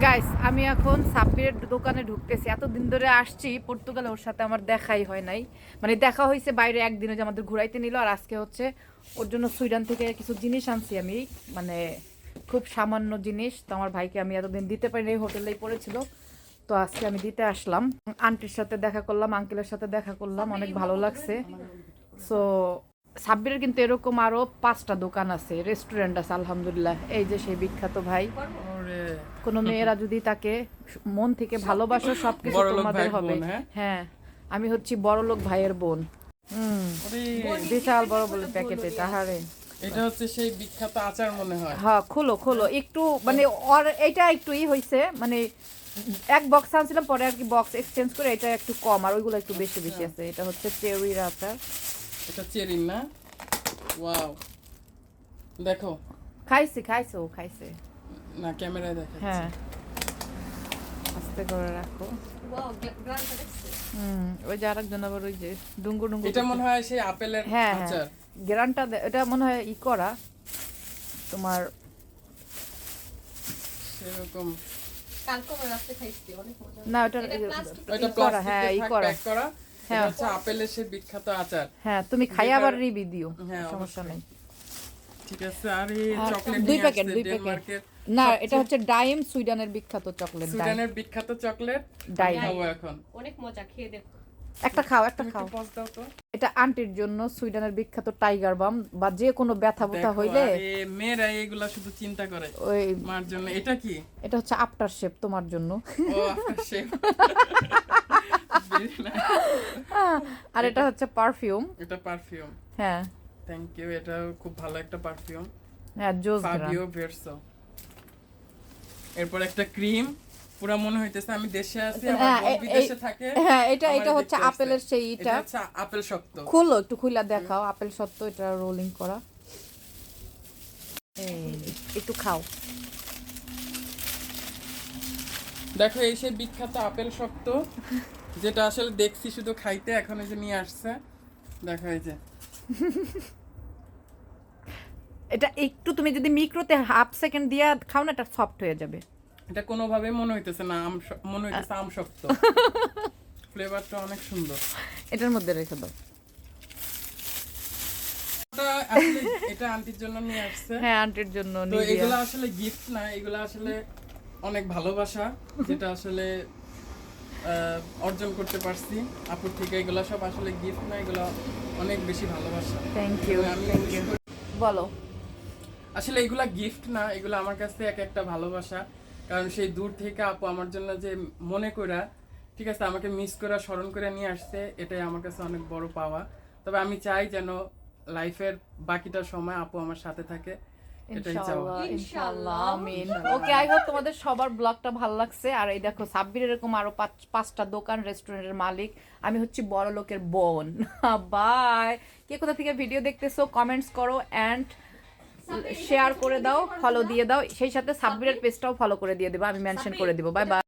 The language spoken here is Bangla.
গাইস আমি এখন সাব্বিরের দোকানে ঢুকতেছি। এতদিন ধরে আসছি পর্তুগালে, ওর সাথে আমার দেখাই হয় নাই। মানে দেখা হয়েছে বাইরে একদিনে, যে আমাদের ঘুরাইতে নিল, আর আজকে হচ্ছে ওর জন্য সুইডেন থেকে কিছু জিনিস আনছি আমি, মানে খুব সামান্য জিনিস। তো আমার ভাইকে আমি এতদিন দিতে পারিনি, হোটেলেই পড়েছিল, তো আজকে আমি দিতে আসলাম। আন্টির সাথে দেখা করলাম, আঙ্কেলের সাথে দেখা করলাম, অনেক ভালো লাগছে। সো সাব্বিরের কিন্তু এরকম আরো 5টা দোকান আছে, রেস্টুরেন্ট আছে আলহামদুলিল্লাহ। এই যে সেই বিখ্যাত ভাই। কোনো মেয়েরা যদি তাকে মন থেকে ভালোবাসো, সবকিছু তোমাদের হবে। হ্যাঁ, আমি হচ্ছি বড়লোক ভাইয়ের বোন। বিশাল বড় বড় প্যাকেট এটা। হারে, এটা হচ্ছে সেই বিখ্যাত আচার মনে হয়। হ্যাঁ খোলো খোলো একটু, মানে ওর এটা একটু হয়েছে, মানে এক বক্স আনছিলাম, পরে আর কি বক্স এক্সচেঞ্জ করে এটা একটু কম, আর ওইগুলো একটু বেশি বেশি আছে। এটা হচ্ছে চেরির আচার। এটা চেরির না? ওয়াও, দেখো। খাইছে ও খাইছে না, ক্যামেরায় দেখাচ্ছি। হ্যাঁ, আস্তে করে রাখো। ওই যে আরেকজন আবার ওই যে ডুঙ্গু ডুঙ্গু, এটা মনে হয় সেই আপেলের আচার। গ্রানটা এটা মনে হয় করা তোমার সেরকম না, ওটা করা। হ্যাঁ করা। হ্যাঁ, হচ্ছে আপেলের সেই বিখ্যাত আচার। হ্যাঁ তুমি খাই আবার রিভিউ দিও, সমস্যা নেই। ঠিক আছে। আর এই চকলেট 2 প্যাকেট না, এটা হচ্ছে ডাইম, সুইডেনের বিখ্যাত চকলেট। সুইডেনের বিখ্যাত চকলেট ডাইম খাবো এখন। অনেক মজা, খেয়ে দেখো। একটা খাও পজ দাও তো। এটা আন্টির জন্য সুইডেনের বিখ্যাত টাইগার বাম, বা যে কোনো ব্যথা ব্যথা হইলে। মেয়েরা এগুলা শুধু চিন্তা করে ওই মার জন্য। এটা কি? এটা হচ্ছে আফটার শেভ তোমার জন্য। ও, আফটার শেভ। আর এটা হচ্ছে পারফিউম। এটা পারফিউম। হ্যাঁ, থ্যাংক ইউ। এটা খুব ভালো একটা পারফিউম। হ্যাঁ জোস ফাবিও ভেরসো। এরপর একটা ক্রিম। পুরো মনে হইতেছে আমি দেশে আছি, আমার বোন বিদেশে থাকে। হ্যাঁ, এটা হচ্ছে আপেলের সেই এটা হচ্ছে আপেল শক্ত। খুলো, একটু খুলে দেখাও। আপেল শক্ত, এটা রোলিং করা। একটু খাও। দেখো, এই সেই বিখ্যাত আপেল শক্ত, যেটা আসলে দেখছি শুধু খাইতে, এখন এই যে নিয়ে আসছে। দেখো এই যে, এটা একটু তুমি যদি মিক্রোতে হাফ সেকেন্ড দিয়ে খাও না, এটা সফট হয়ে যাবে। এটা কোনোভাবে মনে হইতেছে না মনে হইতেছে আম শক্ত। ফ্লেভারটা অনেক সুন্দর। এটার মধ্যে রেখে দাও। এটা আন্টির জন্য নিয়ে আসছে। হ্যাঁ, আন্টির জন্য। তো এগুলো আসলে গিফট না, এগুলো আসলে অনেক ভালোবাসা, যেটা আসলে অর্জন করতে পারছি আপুর থেকে। এগুলো সব আসলে গিফট না, এগুলো অনেক বেশি ভালোবাসা। Thank you. বলো, আসলে এগুলা গিফট না, এগুলো আমার কাছে এক একটা ভালোবাসা। কারণ সেই দূর থেকে আপু আমার জন্য যে মনে করা, ঠিক আছে, আমাকে মিস করা, স্মরণ করে নিয়ে আসছে, এটাই আমার কাছে অনেক বড় পাওয়া। তবে আমি চাই যেন লাইফের বাকিটা সময় আপু আমার সাথে থাকে, এটাই চাওয়া। ইনশাআল্লাহ, আমিন। ওকে, আই হোপ তোমাদের সবার ব্লগটা ভালো লাগছে। আর এই দেখো, সাব্বির এরকম আরো 5টা দোকান, রেস্টুরেন্টের মালিক। আমি হচ্ছি বড় লোকের বোন। বাই। কে কোথা থেকে ভিডিও দেখতেছো কমেন্টস করো, এন্ড শেয়ার করে দাও, ফলো দিয়ে দাও, সেই সাথে সাব্বিরের পেজটাও ফলো করে দিয়ে দেবো, আমি মেনশন করে দিব। Bye bye.